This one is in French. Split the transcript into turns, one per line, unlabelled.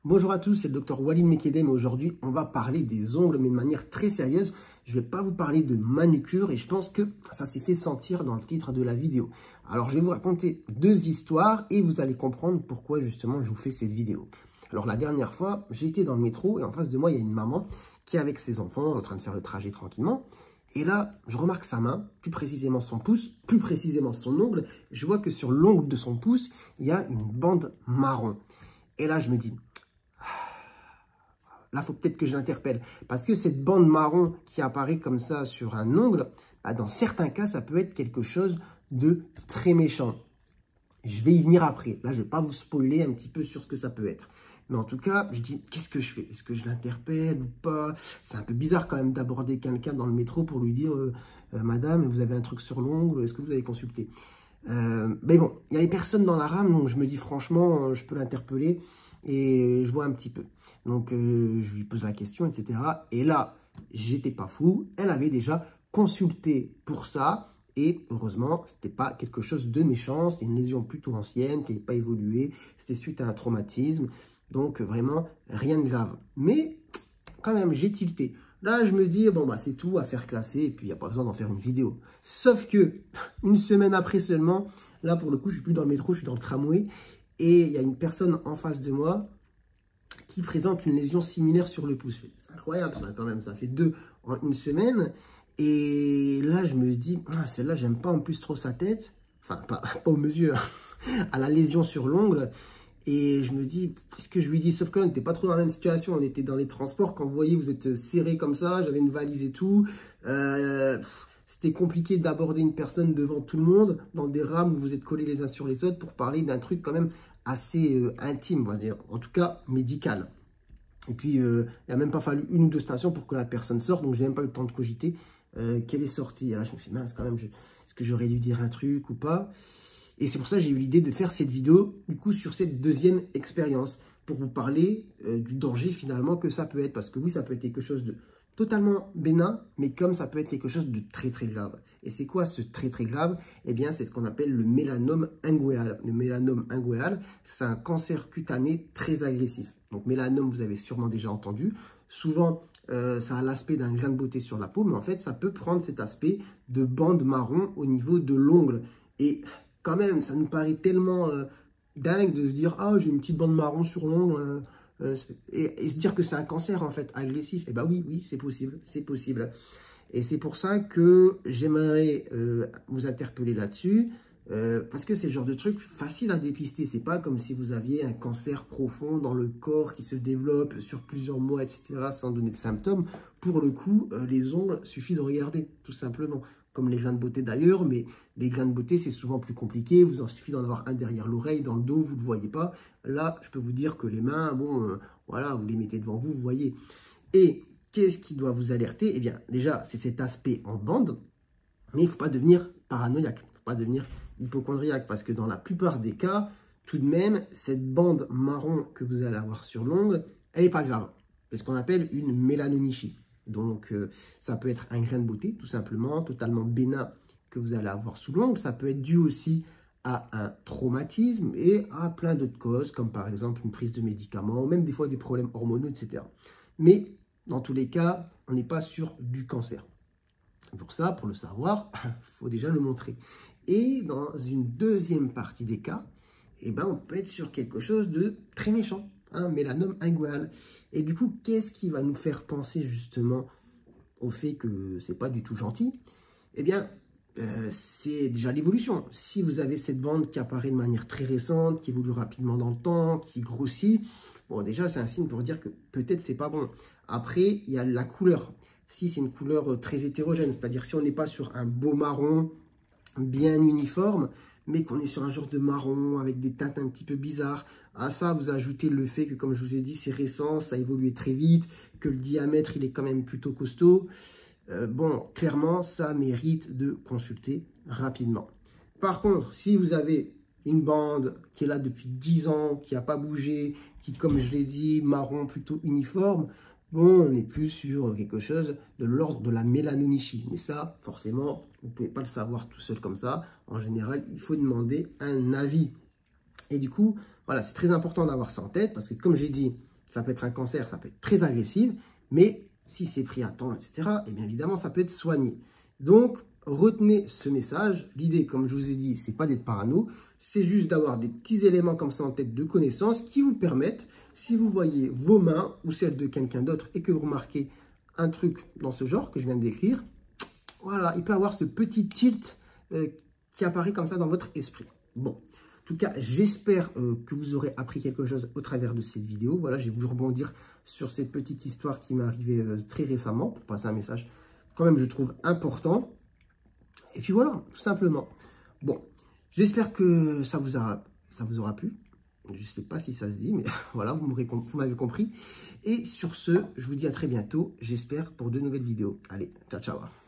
Bonjour à tous, c'est le docteur Walid Mekedem et aujourd'hui on va parler des ongles mais de manière très sérieuse. Je ne vais pas vous parler de manucure et je pense que ça s'est fait sentir dans le titre de la vidéo. Alors je vais vous raconter deux histoires et vous allez comprendre pourquoi justement je vous fais cette vidéo. Alors la dernière fois, j'étais dans le métro et en face de moi il y a une maman qui est avec ses enfants en train de faire le trajet tranquillement. Et là, je remarque sa main, plus précisément son pouce, plus précisément son ongle. Je vois que sur l'ongle de son pouce, il y a une bande marron. Et là, je me dis... Là, il faut peut-être que je l'interpelle. Parce que cette bande marron qui apparaît comme ça sur un ongle, dans certains cas, ça peut être quelque chose de très méchant. Je vais y venir après. Là, je ne vais pas vous spoiler un petit peu sur ce que ça peut être. Mais en tout cas, je dis, qu'est-ce que je fais? Est-ce que je l'interpelle ou pas? C'est un peu bizarre quand même d'aborder quelqu'un dans le métro pour lui dire Madame, vous avez un truc sur l'ongle, est-ce que vous avez consulté? Mais bon, il n'y avait personne dans la rame, donc je me dis franchement, je peux l'interpeller. Et je vois un petit peu. Donc, je lui pose la question, etc. Et là, j'étais pas fou. Elle avait déjà consulté pour ça. Et heureusement, c'était pas quelque chose de méchant. C'était une lésion plutôt ancienne, qui n'avait pas évolué. C'était suite à un traumatisme. Donc, vraiment, rien de grave. Mais, quand même, j'ai tilté. Là, je me dis, bon, bah, c'est tout, affaire classée. Et puis, il n'y a pas besoin d'en faire une vidéo. Sauf que, une semaine après seulement, là, pour le coup, je suis plus dans le métro, je suis dans le tramway. Et il y a une personne en face de moi qui présente une lésion similaire sur le pouce. C'est incroyable ça quand même, ça fait 2 en une semaine. Et là, je me dis, ah, celle-là, j'aime pas en plus trop sa tête. Enfin, pas aux mesures, à la lésion sur l'ongle. Et je me dis, qu'est-ce que je lui dis? Sauf qu'on n'était pas trop dans la même situation. On était dans les transports. Quand vous voyez, vous êtes serré comme ça. J'avais une valise et tout. C'était compliqué d'aborder une personne devant tout le monde, dans des rames où vous êtes collés les uns sur les autres pour parler d'un truc quand même assez intime, on va dire, en tout cas médical. Et puis, il n'a même pas fallu 1 ou 2 stations pour que la personne sorte, donc je n'ai même pas eu le temps de cogiter qu'elle est sortie. Et là, je me suis dit, mince, quand même, est-ce que j'aurais dû dire un truc ou pas? Et c'est pour ça que j'ai eu l'idée de faire cette vidéo, du coup, sur cette deuxième expérience, pour vous parler du danger finalement que ça peut être. Parce que oui, ça peut être quelque chose de totalement bénin, mais comme ça peut être quelque chose de très très grave. Et c'est quoi ce très très grave? Eh bien, c'est ce qu'on appelle le mélanome inguéal. Le mélanome inguéal, c'est un cancer cutané très agressif. Donc mélanome, vous avez sûrement déjà entendu. Souvent, ça a l'aspect d'un grain de beauté sur la peau, mais en fait, ça peut prendre cet aspect de bande marron au niveau de l'ongle. Et quand même, ça nous paraît tellement dingue de se dire « Ah, j'ai une petite bande marron sur l'ongle et se dire que c'est un cancer en fait agressif. » Eh bien oui, c'est possible, c'est possible. Et c'est pour ça que j'aimerais vous interpeller là-dessus, parce que c'est le genre de truc facile à dépister. C'est pas comme si vous aviez un cancer profond dans le corps qui se développe sur plusieurs mois, etc., sans donner de symptômes. Pour le coup, les ongles, suffit de regarder, tout simplement. Comme les grains de beauté d'ailleurs, mais les grains de beauté, c'est souvent plus compliqué. Vous en suffit d'en avoir un derrière l'oreille, dans le dos, vous ne le voyez pas. Là, je peux vous dire que les mains, bon, voilà, vous les mettez devant vous, vous voyez. Et qu'est-ce qui doit vous alerter? Eh bien, déjà, c'est cet aspect en bande, mais il ne faut pas devenir paranoïaque, il ne faut pas devenir hypocondriaque, parce que dans la plupart des cas, tout de même, cette bande marron que vous allez avoir sur l'ongle, elle n'est pas grave. C'est ce qu'on appelle une mélanonichie. Donc, ça peut être un grain de beauté, tout simplement, totalement bénin que vous allez avoir sous l'ongle. Ça peut être dû aussi à un traumatisme et à plein d'autres causes, comme par exemple une prise de médicaments, ou même des fois des problèmes hormonaux, etc. Mais, dans tous les cas, on n'est pas sur du cancer. Pour ça, pour le savoir, il faut déjà le montrer. Et dans une deuxième partie des cas, eh ben, on peut être sur quelque chose de très méchant. Un mélanome inguéal. Et du coup, qu'est-ce qui va nous faire penser justement au fait que c'est pas du tout gentil? Eh bien, c'est déjà l'évolution. Si vous avez cette bande qui apparaît de manière très récente, qui évolue rapidement dans le temps, qui grossit, bon, déjà, c'est un signe pour dire que peut-être c'est pas bon. Après, il y a la couleur. Si c'est une couleur très hétérogène, c'est-à-dire si on n'est pas sur un beau marron bien uniforme, mais qu'on est sur un genre de marron avec des teintes un petit peu bizarres. À ça, vous ajoutez le fait que, comme je vous ai dit, c'est récent, ça a évolué très vite, que le diamètre, il est quand même plutôt costaud. Bon, clairement, ça mérite de consulter rapidement. Par contre, si vous avez une bande qui est là depuis 10 ans, qui n'a pas bougé, qui, comme je l'ai dit, marron plutôt uniforme, bon, on n'est plus sur quelque chose de l'ordre de la mélanonichie. Mais ça, forcément, vous ne pouvez pas le savoir tout seul comme ça. En général, il faut demander un avis. Et du coup, voilà, c'est très important d'avoir ça en tête parce que, comme j'ai dit, ça peut être un cancer, ça peut être très agressif, mais si c'est pris à temps, etc., et bien évidemment, ça peut être soigné. Donc, retenez ce message. L'idée, comme je vous ai dit, c'est pas d'être parano, c'est juste d'avoir des petits éléments comme ça en tête de connaissance qui vous permettent, si vous voyez vos mains ou celles de quelqu'un d'autre et que vous remarquez un truc dans ce genre que je viens de décrire, voilà, il peut avoir ce petit tilt qui apparaît comme ça dans votre esprit. Bon, en tout cas, j'espère que vous aurez appris quelque chose au travers de cette vidéo. Voilà, j'ai voulu rebondir sur cette petite histoire qui m'est arrivée très récemment pour passer un message quand même, je trouve, important. Et puis voilà, tout simplement. Bon, j'espère que ça vous aura plu. Je ne sais pas si ça se dit, mais voilà, vous m'avez compris. Et sur ce, je vous dis à très bientôt, j'espère, pour de nouvelles vidéos. Allez, ciao, ciao.